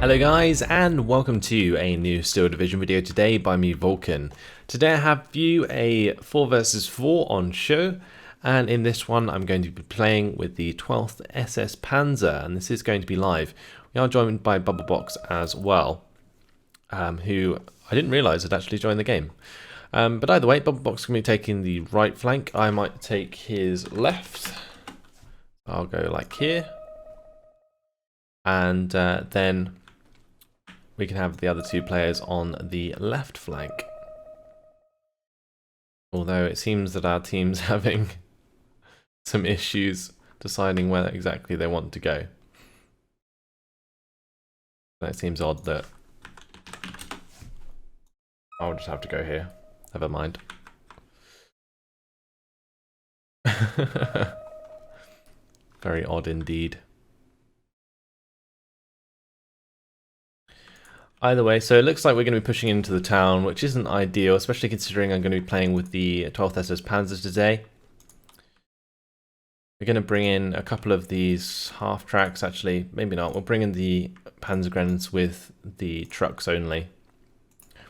Hello guys, and welcome to a new Steel Division video today by me, Vulcan. Today I have for you a 4 versus 4 on Cheux, and in this one I'm going to be playing with the 12th SS-Panzer, and this is going to be live. We are joined by Bubblebox as well, who I didn't realise had actually joined the game. But either way, Bubblebox is going to be taking the right flank. I might take his left. I'll go like here. And then we can have the other two players on the left flank. Although it seems that our team's having some issues deciding where exactly they want to go. That seems odd that I'll just have to go here. Never mind. Very odd indeed. Either way, so it looks like we're going to be pushing into the town, which isn't ideal, especially considering I'm going to be playing with the 12th SS-Panzer today. We're going to bring in a couple of these half tracks, actually, maybe not. We'll bring in the Panzergrenz with the trucks only.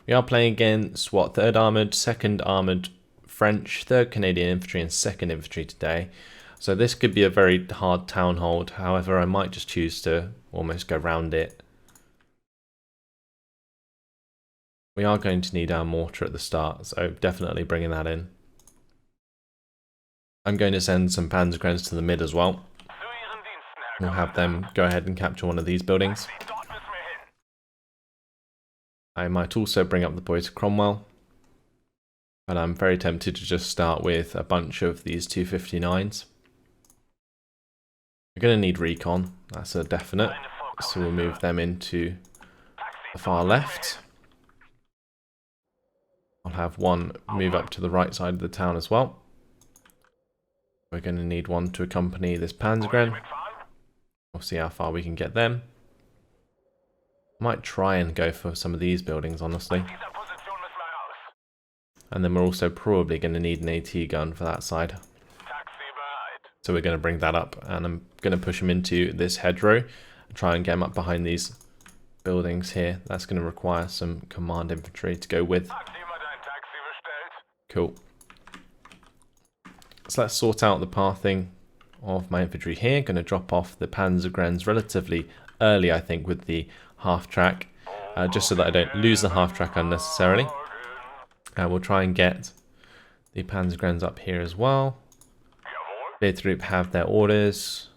We are playing against, what, 3rd Armoured, 2nd Armoured French, 3rd Canadian Infantry and 2nd Infantry today. So this could be a very hard town hold, however I might just choose to almost go round it. We are going to need our mortar at the start, so definitely bringing that in. I'm going to send some Panzergrenz to the mid as well. We'll have them go ahead and capture one of these buildings. I might also bring up the boys of Cromwell, but I'm very tempted to just start with a bunch of these 259s. We're going to need recon, that's a definite, so we'll move them into the far left. I'll have one move up to the right side of the town as well. We're going to need one to accompany this Panzergren. We'll see how far we can get them. I might try and go for some of these buildings, honestly. And then we're also probably going to need an AT gun for that side. So we're going to bring that up, and I'm going to push them into this hedgerow and try and get them up behind these buildings here. That's going to require some command infantry to go with. Cool. So let's sort out the pathing of my infantry here. Going to drop off the Panzergrenz relatively early, I think, with the half track, just so that I don't lose the half track unnecessarily. We'll try and get the Panzergrenz up here as well. Bid group have their orders.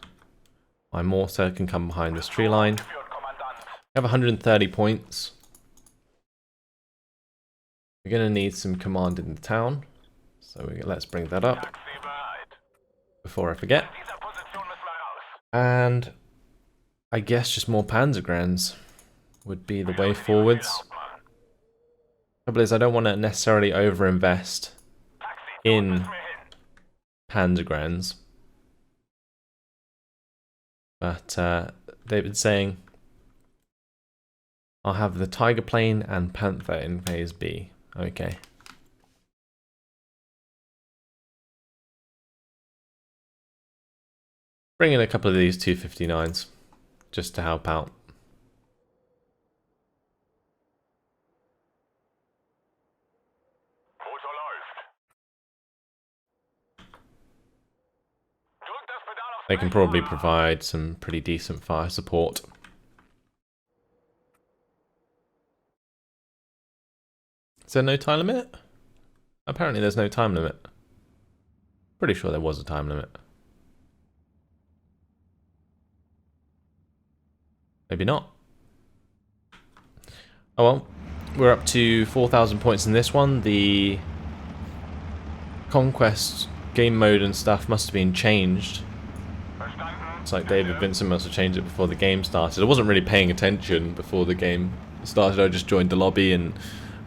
My mortar can come behind this tree line. We have 130 points. We're going to need some command in the town, so let's bring that up before I forget. And I guess just more Panzergrenz would be the way forwards. The trouble is I don't want to necessarily overinvest in Panzergrenz, but David's saying I'll have the Tiger Plane and Panther in phase B. Okay. Bring in a couple of these 259s just to help out. They can probably provide some pretty decent fire support. Is there no time limit? Apparently there's no time limit. Pretty sure there was a time limit. Maybe not. Oh well, we're up to 4,000 points in this one. The conquest game mode and stuff must have been changed. It's like David Vincent must have changed it before the game started. I wasn't really paying attention before the game started. I just joined the lobby and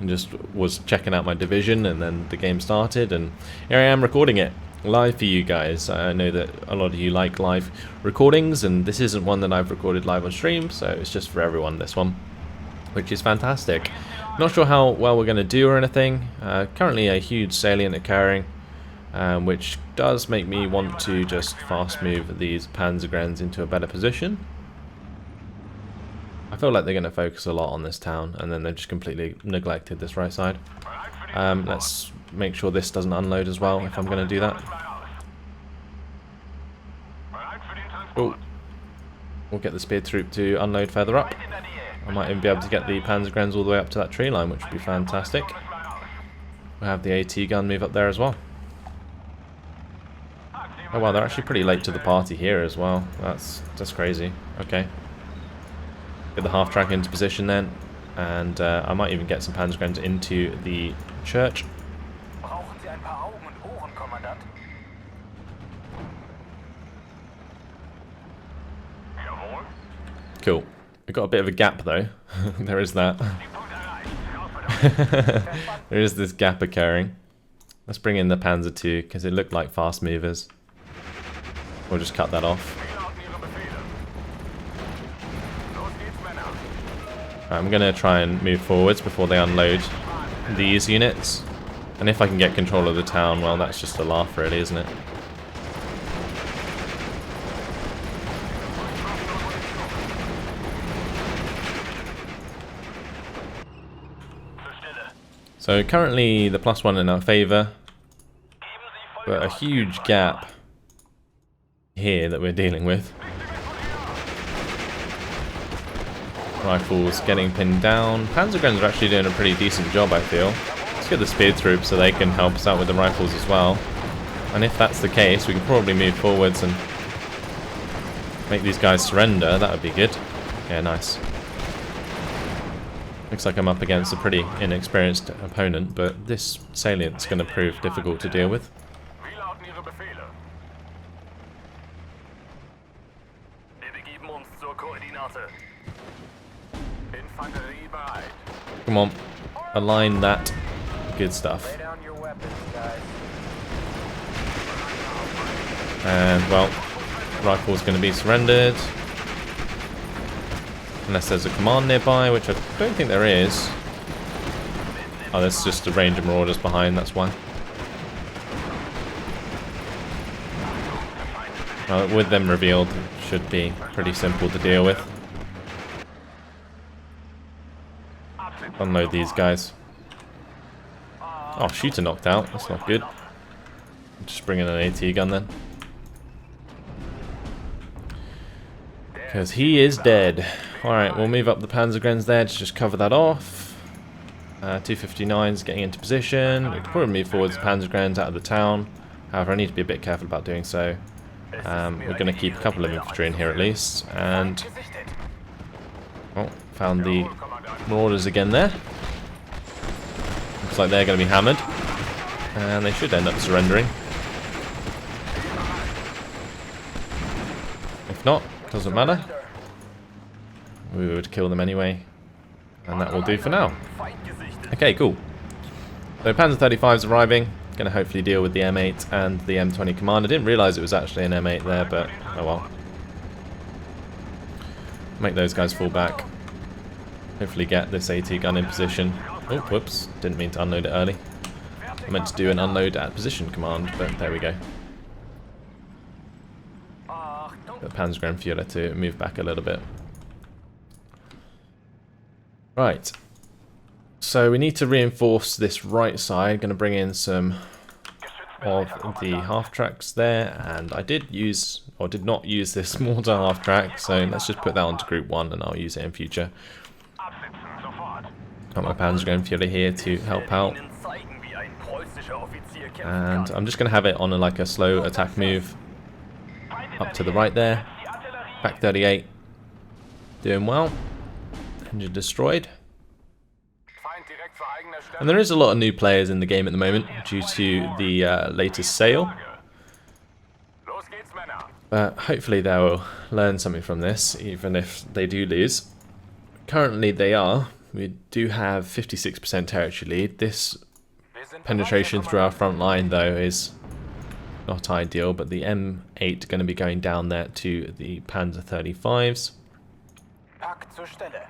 just was checking out my division, and then the game started, and here I am recording it live for you guys. I know that a lot of you like live recordings, and this isn't one that I've recorded live on stream, so it's just for everyone, this one, which is fantastic. Not sure how well we're going to do or anything. Currently a huge salient occurring, which does make me want to just fast move these Panzergrenz into a better position. I feel like they're going to focus a lot on this town, and then they've just completely neglected this right side. Let's make sure this doesn't unload as well, if I'm going to do that. Oh, we'll get the spear troop to unload further up. I might even be able to get the Panzergrenz all the way up to that tree line, which would be fantastic. We'll have the AT gun move up there as well. Oh wow, they're actually pretty late to the party here as well. That's crazy. Okay. Get the half track into position then, and I might even get some Panzergrenz into the church. Cool. We've got a bit of a gap though. There is that. There is this gap occurring. Let's bring in the Panzer II because it looked like fast movers. We'll just cut that off. I'm going to try and move forwards before they unload these units. And if I can get control of the town, well, that's just a laugh really, isn't it? So currently the +1 in our favour, but a huge gap here that we're dealing with. Rifles getting pinned down. Panzergrenz are actually doing a pretty decent job, I feel. Let's get the spear troops so they can help us out with the rifles as well. And if that's the case, we can probably move forwards and make these guys surrender. That would be good. Yeah, nice. Looks like I'm up against a pretty inexperienced opponent, but this salient's going to prove difficult to deal with. Come on, align that. Good stuff. And, well, rifle's going to be surrendered. Unless there's a command nearby, which I don't think there is. Oh, there's just a range of marauders behind, that's why. With them revealed, it should be pretty simple to deal with. Unload these guys. Oh, shooter knocked out, that's not good. Just bring in an AT gun then. Because he is dead. Alright, we'll move up the Panzergrenz there to just cover that off. 259's getting into position. We can probably move forwards the Panzergrenz out of the town. However, I need to be a bit careful about doing so. We're going to keep a couple of infantry in here at least. And... oh, found the marauders again there. Looks like they're going to be hammered. And they should end up surrendering. If not, doesn't matter. We would kill them anyway. And that will do for now. Okay, cool. So Panzer 35's arriving. Going to hopefully deal with the M8 and the M20 command. I didn't realise it was actually an M8 there, but oh well. Make those guys fall back. Hopefully get this AT gun in position. Oh, whoops. Didn't mean to unload it early. I meant to do an unload at position command, but there we go. The Panzergrenz to move back a little bit. Right. So we need to reinforce this right side. Going to bring in some of the half tracks there, and I did use, or did not use, this mortar half track. So let's just put that onto Group 1, and I'll use it in future. Got my Panzergrenz here to help out, and I'm just going to have it on like a slow attack move up to the right there. Back 38, doing well. Engine destroyed. And there is a lot of new players in the game at the moment due to the latest sale. Hopefully they will learn something from this, even if they do lose. Currently they are. We do have 56% territory lead. This penetration through our front line though is not ideal, but the M8 going to be going down there to the Panzer 35s.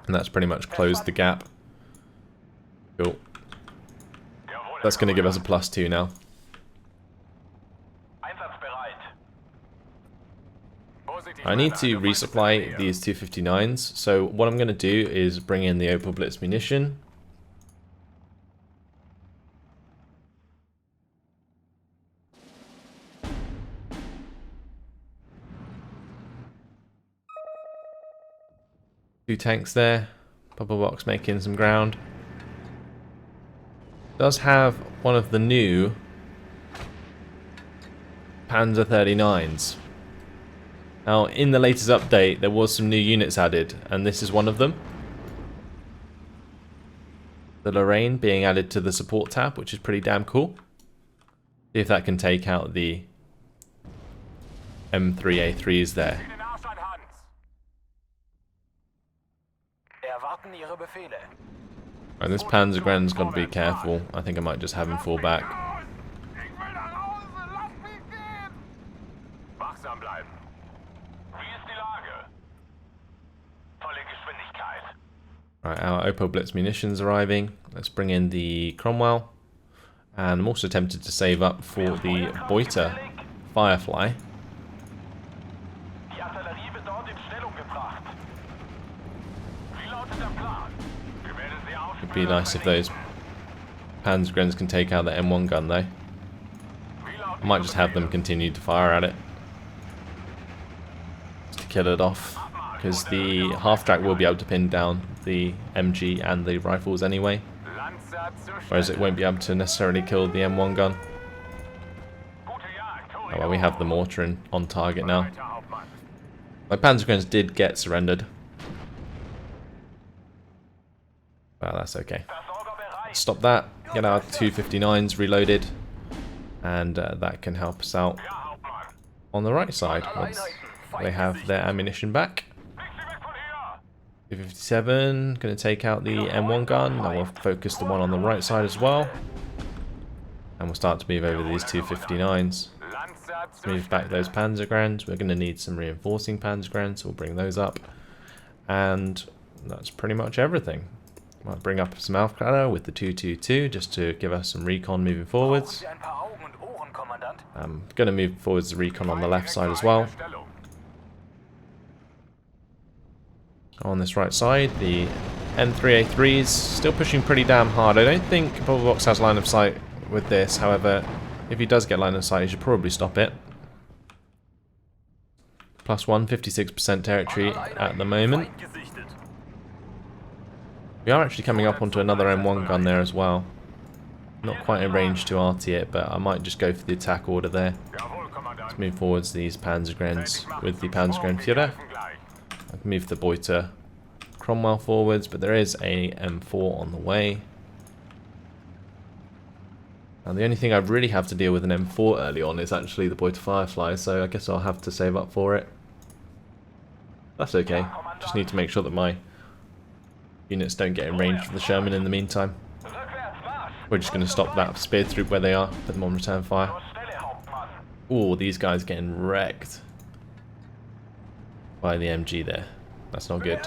And that's pretty much closed the gap. Cool. That's going to give us a +2 now. I need to resupply these 259s, so what I'm going to do is bring in the Opel Blitz munition. Two tanks there, Purple Box making some ground. Does have one of the new Panzer 39s. Now, in the latest update, there was some new units added, and this is one of them. The Lorraine being added to the support tab, which is pretty damn cool. See if that can take out the M3A3s there. Right, this Panzergren's got to be careful. I think I might just have him fall back. Right, our Opel Blitz munitions arriving. Let's bring in the Cromwell. And I'm also tempted to save up for the Beuter Firefly. It'd be nice if those Panzergrens can take out the M1 gun though. I might just have them continue to fire at it. Just to kill it off. Because the half-track will be able to pin down the MG and the rifles anyway. Whereas it won't be able to necessarily kill the M1 gun. Oh well, we have the mortar on target now. My Panzergrens did get surrendered. Well, that's okay. Stop that. Get our 259s reloaded. And that can help us out on the right side once they have their ammunition back. 257, going to take out the M1 gun. Now we'll focus the one on the right side as well. And we'll start to move over these 259s. Let's move back those Panzergrens. We're going to need some reinforcing Panzergrens, so we'll bring those up. And that's pretty much everything. Might bring up some Aufklärer with the 222 just to give us some recon moving forwards. I'm going to move forwards the recon on the left side as well. On this right side, the M3A3 is still pushing pretty damn hard. I don't think Purple Box has line of sight with this. However, if he does get line of sight, he should probably stop it. +1, 56% territory at the moment. We are actually coming up onto another M1 gun there as well. Not quite in range to RT it, but I might just go for the attack order there. Let's move forwards these Panzergrens with the Panzergren Führer. I can move the Beuter Cromwell forwards, but there is a M4 on the way. And the only thing I really have to deal with an M4 early on is actually the Beuter Firefly, so I guess I'll have to save up for it. That's okay. Just need to make sure that my units don't get in range for the Sherman in the meantime. We're just going to stop that spear troop where they are, put them on return fire. Ooh, these guys getting wrecked by the MG there. That's not good.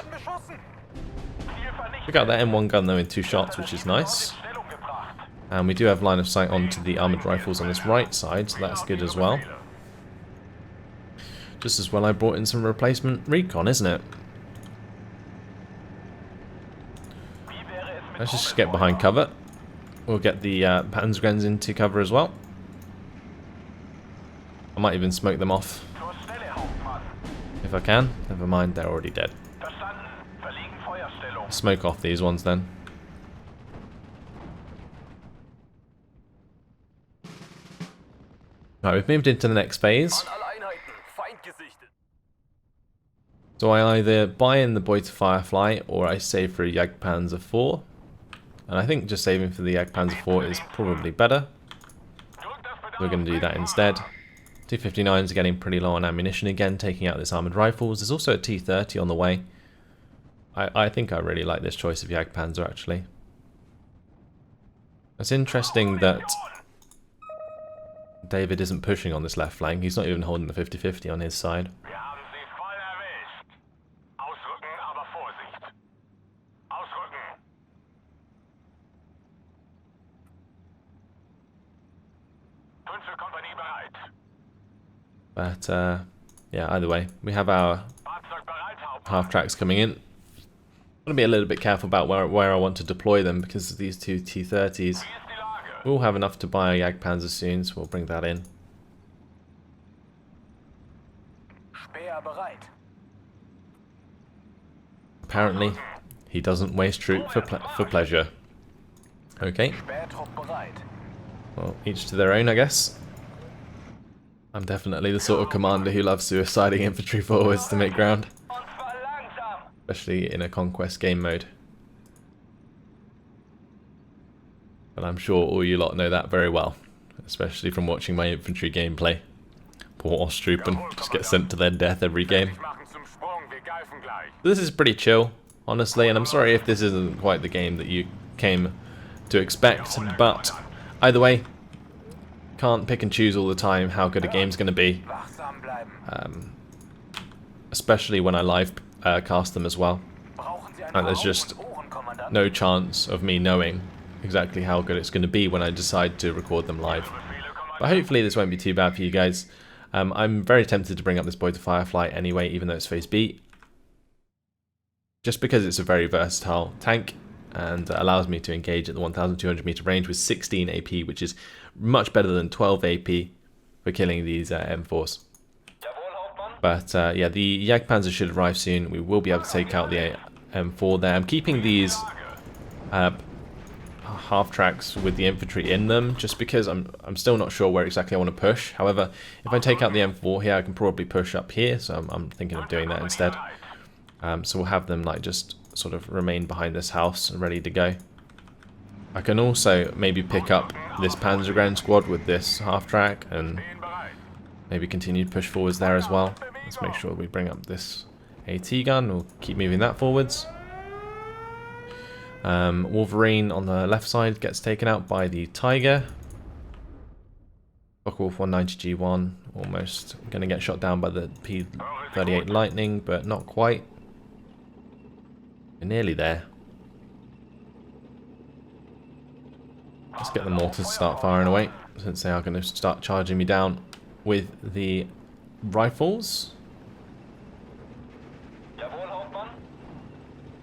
We got that M1 gun though in 2 shots, which is nice. And we do have line of sight onto the armoured rifles on this right side, so that's good as well. Just as well I brought in some replacement recon, isn't it? Let's just get behind cover. We'll get the Panzergrens into cover as well. I might even smoke them off. If I can. Never mind, they're already dead. Smoke off these ones then. Right, we've moved into the next phase. So I either buy in the Beuter Firefly or I save for a Jagdpanzer 4. And I think just saving for the Jagdpanzer 4 is probably better. We're going to do that instead. 259s are getting pretty low on ammunition again, taking out this armoured rifles. There's also a T30 on the way. I think I really like this choice of Jagdpanzer actually. It's interesting that David isn't pushing on this left flank. He's not even holding the 50-50 on his side. But yeah, either way, we have our half tracks coming in. I'm going to be a little bit careful about where I want to deploy them because of these two T-30s. We'll have enough to buy a Jagdpanzer soon, so we'll bring that in. Apparently, he doesn't waste troop for pleasure. Okay. Well, each to their own, I guess. I'm definitely the sort of commander who loves suiciding infantry forwards to make ground. Especially in a conquest game mode. But I'm sure all you lot know that very well. Especially from watching my infantry gameplay. Poor Osttroopen just get sent to their death every game. This is pretty chill, honestly, and I'm sorry if this isn't quite the game that you came to expect, but either way, can't pick and choose all the time how good a game's going to be. Especially when I live cast them as well. And there's just no chance of me knowing exactly how good it's going to be when I decide to record them live. But hopefully this won't be too bad for you guys. I'm very tempted to bring up this Boy to Firefly anyway, even though it's phase B. Just because it's a very versatile tank and allows me to engage at the 1200 meter range with 16 AP, which is much better than 12 AP for killing these M4s. But yeah, the Jagdpanzer should arrive soon. We will be able to take out the M4 there. I'm keeping these half tracks with the infantry in them just because I'm still not sure where exactly I want to push. However, if I take out the M4 here, I can probably push up here, so I'm thinking of doing that instead. So we'll have them like just sort of remain behind this house and ready to go. I can also maybe pick up this Panzergrenadier squad with this half track and maybe continue to push forwards there as well. Let's make sure we bring up this AT gun. We'll keep moving that forwards. Wolverine on the left side gets taken out by the Tiger. Focke-Wulf 190G1 almost going to get shot down by the P38 Lightning, but not quite. We're nearly there. Let's get the mortars to start firing away, since they are going to start charging me down with the rifles.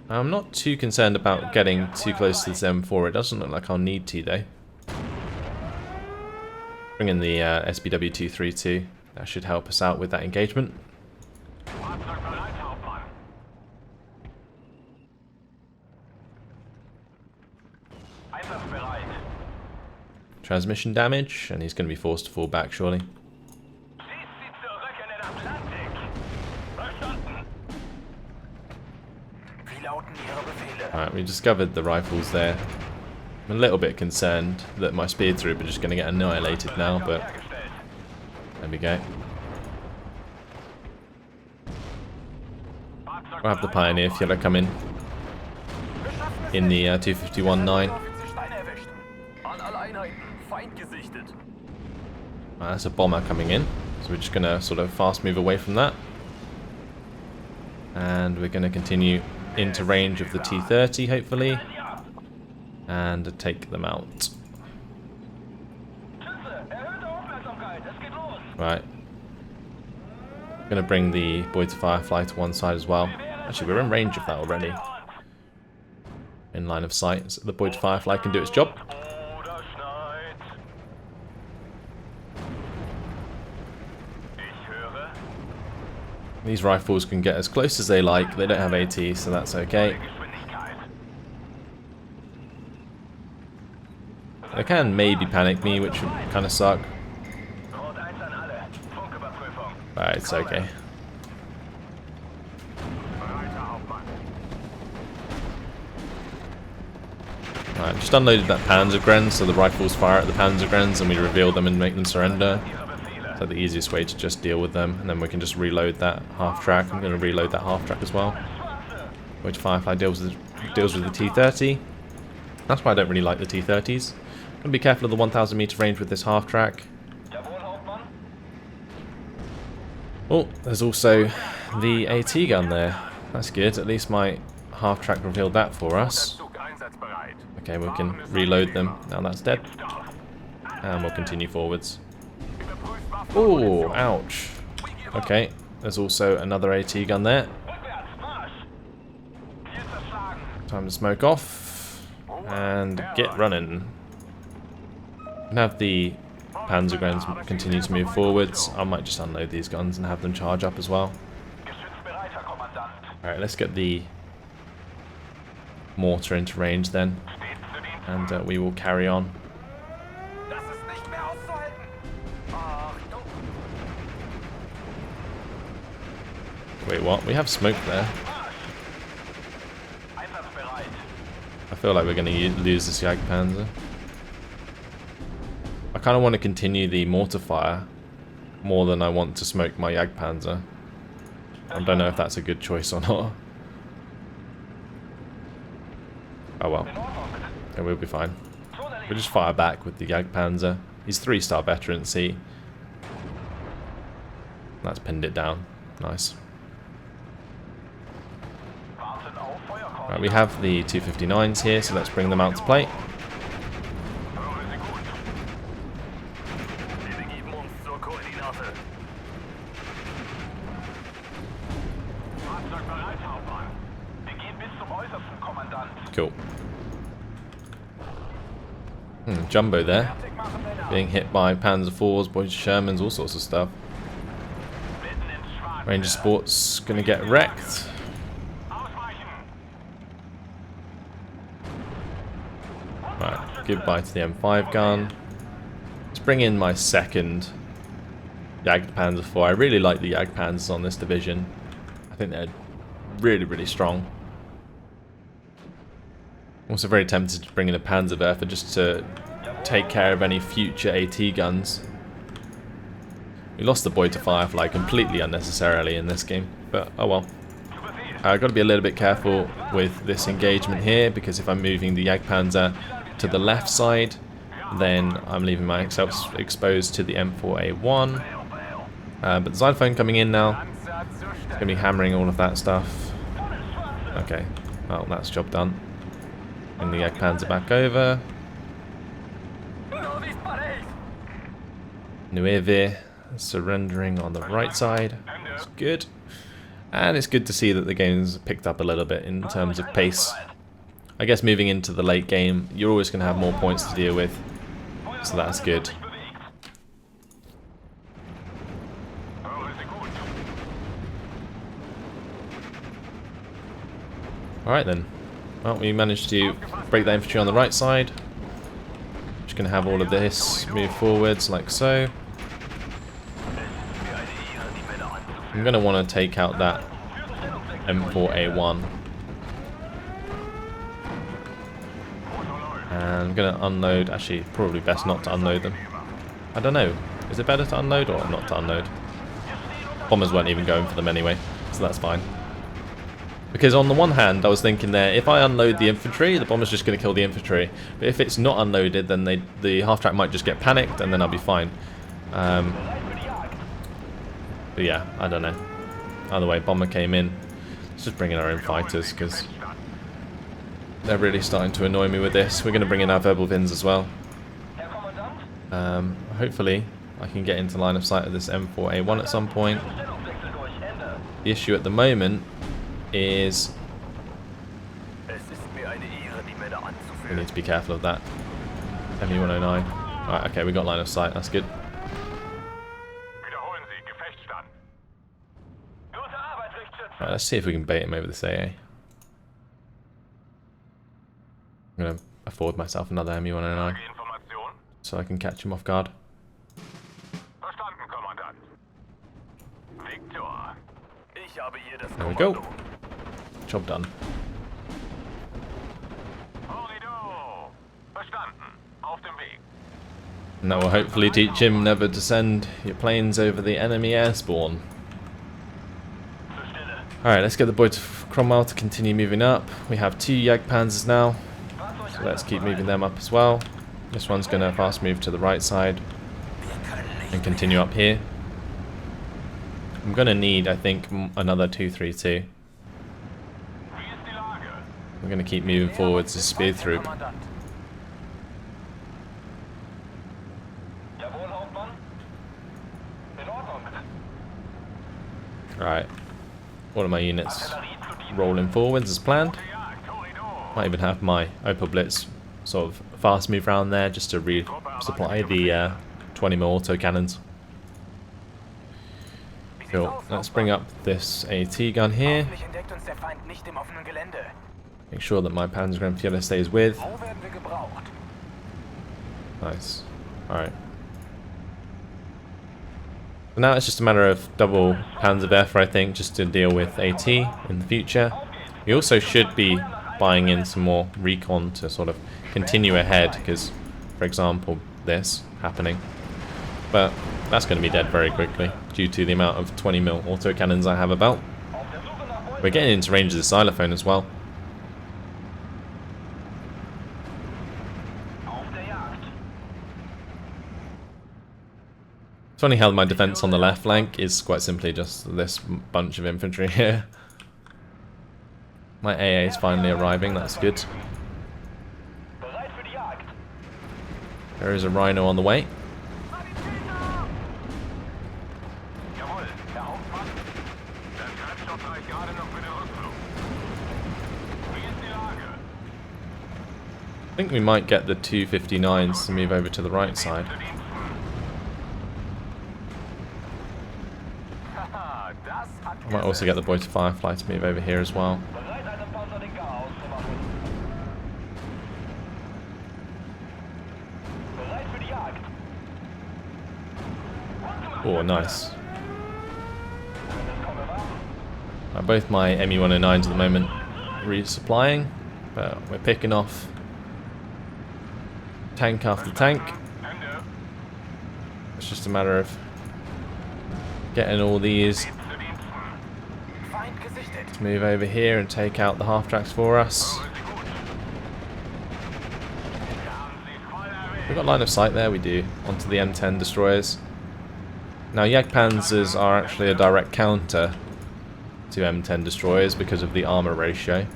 I'm not too concerned about getting too close to this M4. It doesn't look like I'll need to, though. Bring in the SBW-232. That should help us out with that engagement. Transmission damage, and he's going to be forced to fall back, surely. Alright, we discovered the rifles there. I'm a little bit concerned that my speed troop are just going to get annihilated now, but there we go. We'll have the Pioneer Filler come in the 251-9. That's a bomber coming in, so we're just going to sort of fast move away from that. And we're going to continue into range of the T-30, hopefully, and take them out. Right. Going to bring the Boy to Firefly to one side as well. Actually, we're in range of that already. In line of sight, so the Boy to Firefly can do its job. These rifles can get as close as they like. They don't have AT, so that's okay. They can maybe panic me, which would kind of suck. But it's okay. Alright, just unloaded that Panzergrenadier, so the rifles fire at the Panzergrenadiers and we reveal them and make them surrender. So the easiest way to just deal with them, and then we can just reload that half track. I'm going to reload that half track as well. Which Firefly deals with the T-30. That's why I don't really like the T-30s. I'm going to be careful of the 1000 meter range with this half track. Oh, there's also the AT gun there. That's good. At least my half track revealed that for us. Okay, we can reload them. Now that's dead. And we'll continue forwards. Oh, ouch. Okay, There's also another AT gun there. Time to smoke off and get running. And have the Panzer guns continue to move forwards. I might just unload these guns and have them charge up as well. Alright, let's get the mortar into range then, and we will carry on. Wait, what? We have smoke there. I feel like we're going to lose this Jagdpanzer. I kind of want to continue the mortar fire more than I want to smoke my Jagdpanzer. I don't know if that's a good choice or not. Oh well. Okay, we'll be fine. We'll just fire back with the Jagdpanzer. He's 3-star veteran, see? That's pinned it down. Nice. Right, we have the 259s here, so let's bring them out to play. Cool. Jumbo there. Being hit by Panzer IVs, Boys Shermans, all sorts of stuff. Ranger Sport's gonna get wrecked. Right, goodbye to the M5 gun. Let's bring in my second Jagdpanzer IV. I really like the Jagdpanzers on this division. I think they're really, really strong. Also very tempted to bring in a Panzerwerfer just to take care of any future AT guns. We lost the boy to Firefly completely unnecessarily in this game, but oh well. I've got to be a little bit careful with this engagement here, because if I'm moving the Jagdpanzer to the left side, then I'm leaving myself exposed to the M4A1. But the xylophone coming in now. It's going to be hammering all of that stuff. Okay, well that's job done. Bring the Jagdpanzer back over. Nueve surrendering on the right side. That's good. And it's good to see that the game's picked up a little bit in terms of pace. I guess moving into the late game, you're always going to have more points to deal with. So that's good. Alright then. Well, we managed to break that infantry on the right side. Just going to have all of this move forwards like so. I'm going to want to take out that M4A1. And I'm going to unload. Actually, probably best not to unload them. I don't know. Is it better to unload or not to unload? Bombers weren't even going for them anyway, so that's fine. Because on the one hand, I was thinking there, if I unload the infantry, the bomber's just going to kill the infantry. But if it's not unloaded, then the half-track might just get panicked, and then I'll be fine. But yeah, I don't know. Either way, bomber came in. Let's just bring in our own fighters, because they're really starting to annoy me with this. We're going to bring in our Verbelwins as well. Hopefully, I can get into line of sight of this M4A1 at some point. The issue at the moment is we need to be careful of that. ME109. Right, okay, we got line of sight. That's good. Right, let's see if we can bait him over this AA. I'm going to afford myself another ME109 so I can catch him off guard. There we go. Job done. And that will hopefully teach him never to send your planes over the enemy air spawn. Alright, let's get the boy to Cromwell to continue moving up. We have 2 Jagdpanzers now, so let's keep moving them up as well. This one's going to fast move to the right side and continue up here. I'm going to need, I think, another 232. We're going to keep moving forwards as spear troop. Right. All of my units rolling forwards as planned. Might even have my Opel Blitz sort of fast move around there just to resupply the 20mm autocannons. Cool. Let's bring up this AT gun here. Make sure that my Panzergrenadier stays with. Nice. Alright. So now it's just a matter of double Panzerwerfer, I think, just to deal with AT in the future. We also should be buying in some more recon to sort of continue ahead, because, for example, this happening. But that's going to be dead very quickly due to the amount of 20mm autocannons I have about. We're getting into range of the xylophone as well. It's funny how my defense on the left flank is quite simply just this bunch of infantry here. My AA is finally arriving, that's good. There is a Rhino on the way. I think we might get the 259s to move over to the right side. I might also get the Boy to Firefly to move over here as well. Oh, nice. Both my ME-109s at the moment resupplying, but we're picking off tank after tank. It's just a matter of getting all these to move over here and take out the half-tracks for us. We've got line of sight there, we do, onto the M10 destroyers. Now Jagdpanzers are actually a direct counter to M10 destroyers because of the armor ratio.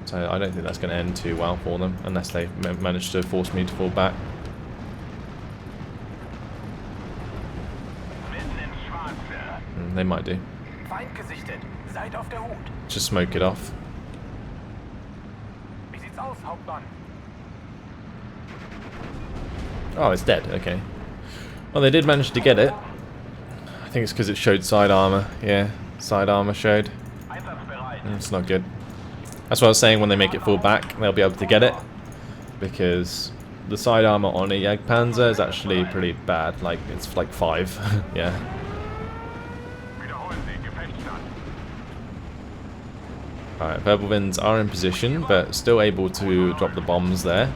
So I don't think that's going to end too well for them, unless they manage to force me to fall back. They might do. Just smoke it off. Oh, it's dead, okay. Well, they did manage to get it. I think it's because it showed side armor. Yeah, side armor showed. It's not good. That's what I was saying, when they make it fall back, they'll be able to get it. Because the side armor on a Jagdpanzer is actually pretty bad. Like, it's like 5. Yeah. Alright, Verbal are in position, but still able to drop the bombs there.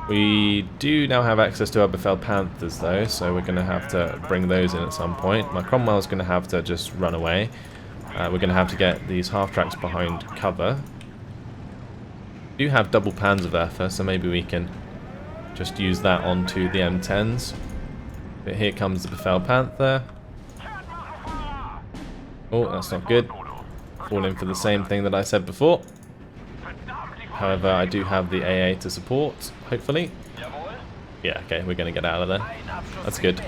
We do now have access to our Befeld Panthers though, so we're going to have to bring those in at some point. My Cromwell's going to have to just run away. We're going to have to get these half-tracks behind cover. We do have double Panzerwerfer, so maybe we can just use that onto the M10s. But here comes the Befeld Panther. Oh, that's not good. Falling for the same thing that I said before. However, I do have the AA to support, hopefully. Yeah, okay, we're going to get out of there. That's good.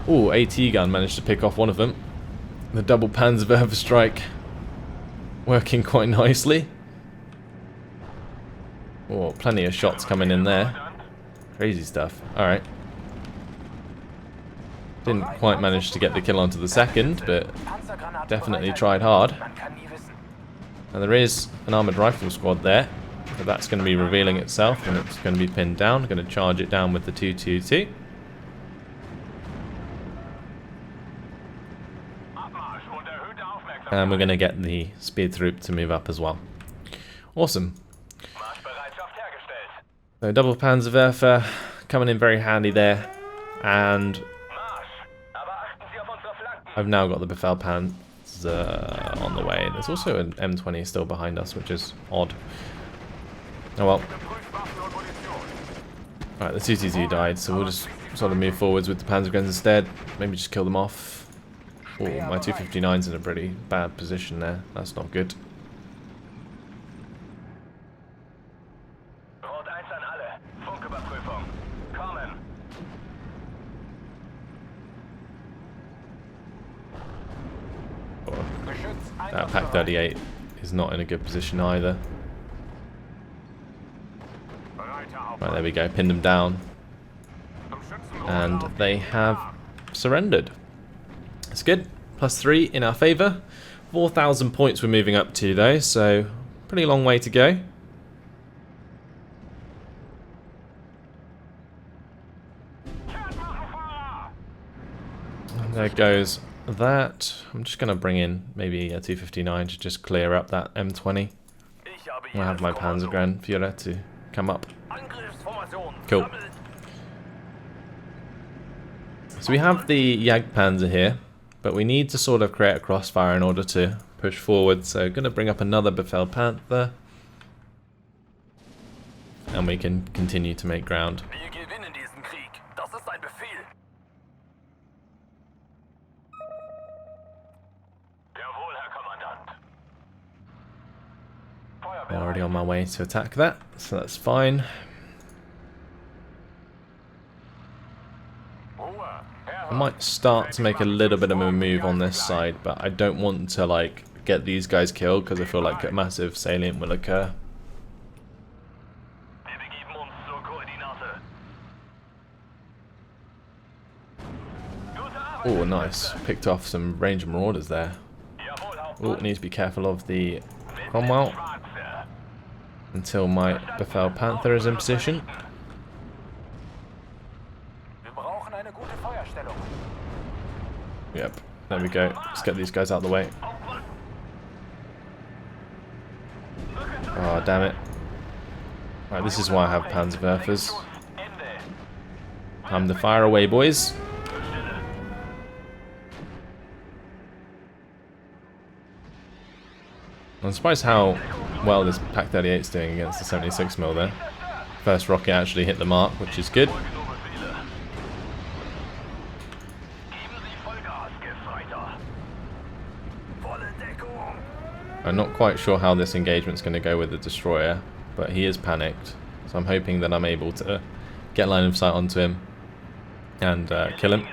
Ooh, AT gun managed to pick off one of them. The double Panzerwerfer strike working quite nicely. Oh, plenty of shots coming in there. Crazy stuff. Alright. Didn't quite manage to get the kill onto the second, but definitely tried hard. And there is an armoured rifle squad there, but that's going to be revealing itself and it's going to be pinned down. Going to charge it down with the 222. And we're going to get the speed troop to move up as well. Awesome. So double Panzerwerfer coming in very handy there, and I've now got the Befeld Panzer on the way. There's also an M20 still behind us, which is odd. Oh well. Alright, the 222 died, so we'll just sort of move forwards with the Panzerguns instead. Maybe just kill them off. Oh, my 259's in a pretty bad position there. That's not good. That Pack 38 is not in a good position either. Right, there we go. Pinned them down. And they have surrendered. That's good. +3 in our favour. 4,000 points we're moving up to though, so pretty long way to go. And there goes that. I'm just going to bring in maybe a 259 to just clear up that M20. I'll have my Panzergrenadier to come up. Cool. So we have the Jagdpanzer here, but we need to sort of create a crossfire in order to push forward. So going to bring up another Befehl-Panther, and we can continue to make ground. I'm already on my way to attack that, so that's fine. I might start to make a little bit of a move on this side, but I don't want to like get these guys killed because I feel like a massive salient will occur. Oh, nice. Picked off some range marauders there. Oh, need to be careful of the Cromwell until my Befehl-Panther is in position. Yep, there we go. Let's get these guys out of the way. Oh, damn it. Right, this is why I have Panzerwerfers. Time to fire away, boys. I'm surprised how well this Pack 38 is doing against the 76mm there. First rocket actually hit the mark, which is good. I'm not quite sure how this engagement's going to go with the destroyer, but he is panicked, so I'm hoping that I'm able to get line of sight onto him and kill him.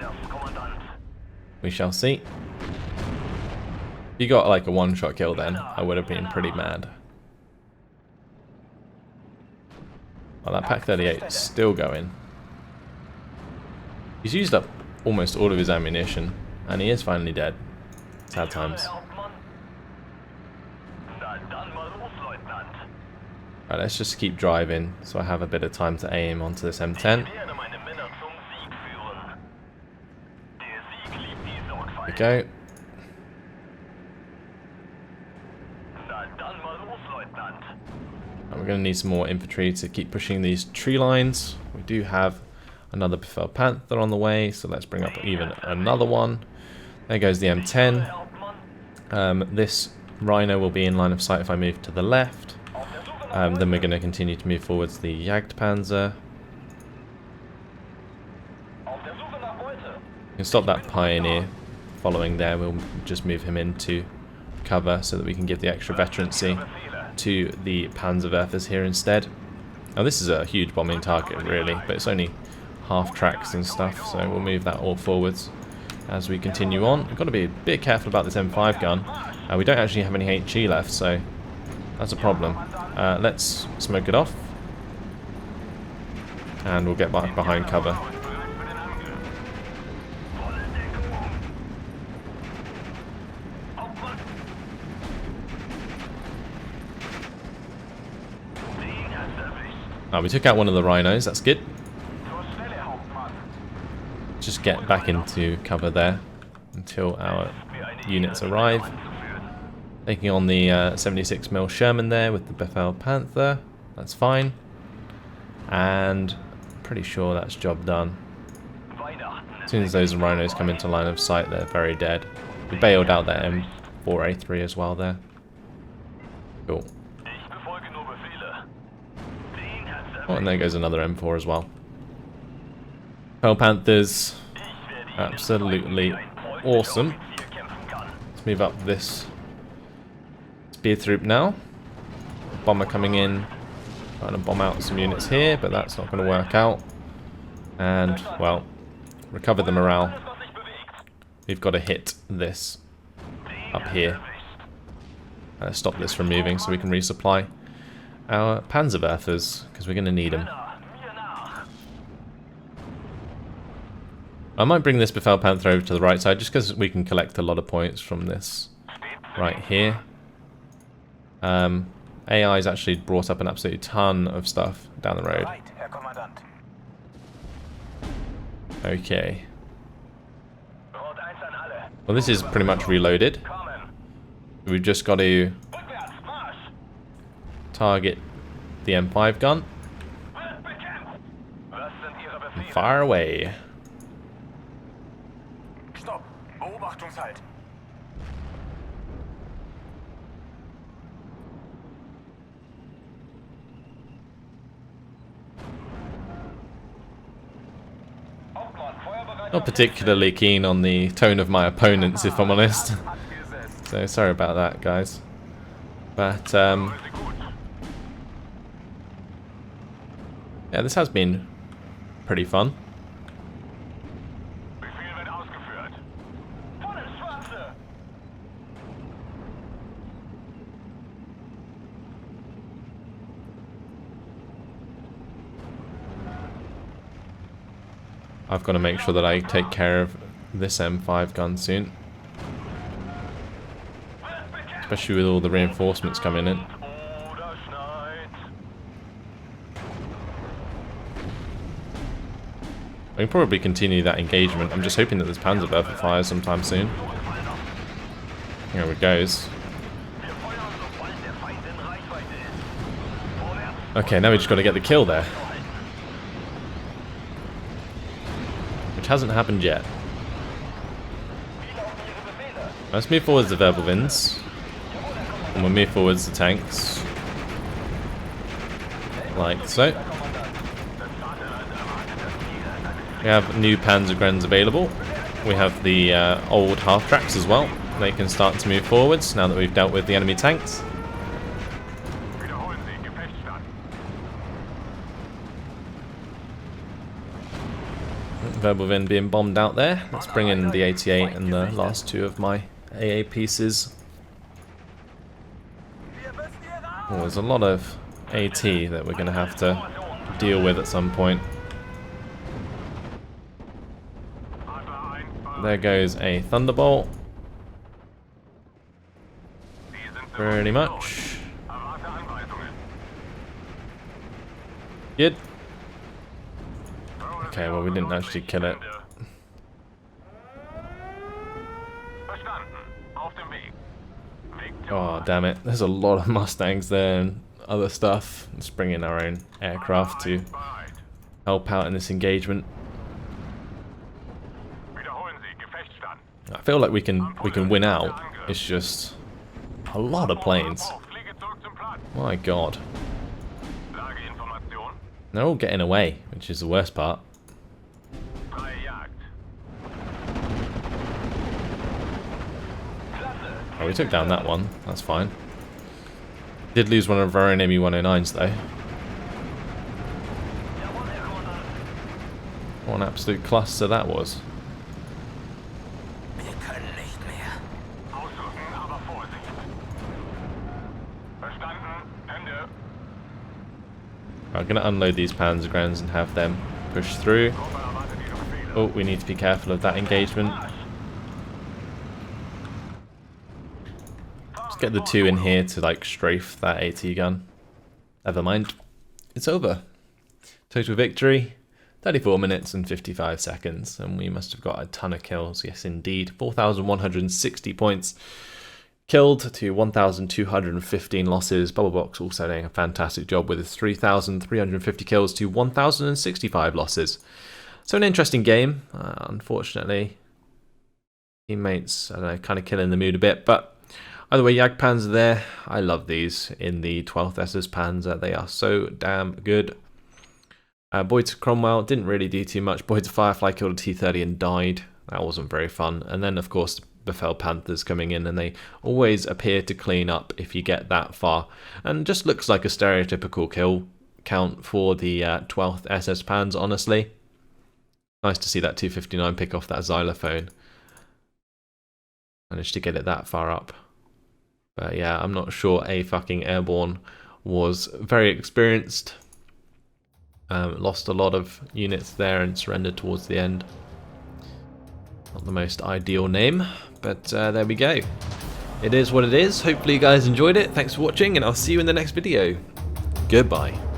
We shall see. If he got like a one-shot kill then, I would have been pretty mad. Well, that Pack 38 is still going. He's used up almost all of his ammunition, and he is finally dead. Sad times. Right, let's just keep driving so I have a bit of time to aim onto this M10. There we go. And we're going to need some more infantry to keep pushing these tree lines. We do have another Befehl-Panther on the way, so let's bring up even another one. There goes the M10. This Rhino will be in line of sight if I move to the left. Then we're going to continue to move forwards the Jagdpanzer. We can stop that Pioneer following there. We'll just move him into cover so that we can give the extra veterancy to the Panzerwerfers here instead. Now this is a huge bombing target really, but it's only half tracks and stuff, so we'll move that all forwards as we continue on. We've got to be a bit careful about this M5 gun. We don't actually have any HE left, so that's a problem. Let's smoke it off, and we'll get back behind cover. We took out one of the rhinos, that's good. Just get back into cover there until our units arrive. Taking on the 76mm Sherman there with the Befehl-Panther, that's fine. And I'm pretty sure that's job done. As soon as those rhinos come into line of sight, they're very dead. We bailed out that M4A3 as well there. Cool. Oh, and there goes another M4 as well. Befehl-Panthers, absolutely awesome. Let's move up this spear troop now. Bomber coming in, trying to bomb out some units here, but that's not going to work out. And, well, recover the morale. We've got to hit this up here. stop this from moving so we can resupply our Panzerwerfers, because we're going to need them. I might bring this Befehlpanther over to the right side, just because we can collect a lot of points from this right here. AI's actually brought up an absolute ton of stuff down the road. Okay. Well, this is pretty much reloaded. We've just got to target the M5 gun and fire away. Not particularly keen on the tone of my opponents, if I'm honest. So sorry about that, guys. But yeah, this has been pretty fun. I've got to make sure that I take care of this M5 gun soon. Especially with all the reinforcements coming in. I can probably continue that engagement. I'm just hoping that this Panzerwerfer fires sometime soon. Here it goes. Okay, now we just got to get the kill there. Which hasn't happened yet. Let's move forwards the Verbelwinds. And we'll move forwards the tanks. Like so. We have new Panzergrens available. We have the old half-tracks as well. They can start to move forwards now that we've dealt with the enemy tanks. Verbelwind being bombed out there. Let's bring in the 88 and the last two of my AA pieces. Oh, there's a lot of AT that we're going to have to deal with at some point. There goes a Thunderbolt. Pretty much. Good. Okay, well, we didn't actually kill it. Oh, damn it. There's a lot of Mustangs there and other stuff. Let's bring in our own aircraft to help out in this engagement. I feel like we can win out. It's just a lot of planes. My god. They're all getting away, which is the worst part. Oh, we took down that one. That's fine. Did lose one of our own ME-109s though. What an absolute cluster that was. I'm going to unload these Panzergrens and have them push through. Oh, we need to be careful of that engagement. Let's get the two in here to like strafe that AT gun. Never mind. It's over. Total victory, 34 minutes and 55 seconds. And we must have got a ton of kills. Yes, indeed. 4,160 points. Killed to 1,215 losses. Bubblebox also doing a fantastic job with his 3,350 kills to 1,065 losses. So an interesting game. Unfortunately, teammates, I don't know, kind of killing the mood a bit. But either way, Jagdpanzer there. I love these in the 12th SS-Panzer. They are so damn good. Boyd Cromwell didn't really do too much. Boyd Firefly killed a T-30 and died. That wasn't very fun. And then, of course, Befehlpanthers coming in, and they always appear to clean up if you get that far. And just looks like a stereotypical kill count for the 12th SS-Panzer, honestly. Nice to see that 259 pick off that xylophone. Managed to get it that far up. But yeah, I'm not sure a fucking airborne was very experienced. Lost a lot of units there and surrendered towards the end. Not the most ideal name, but there we go. It is what it is. Hopefully you guys enjoyed it. Thanks for watching, and I'll see you in the next video. Goodbye.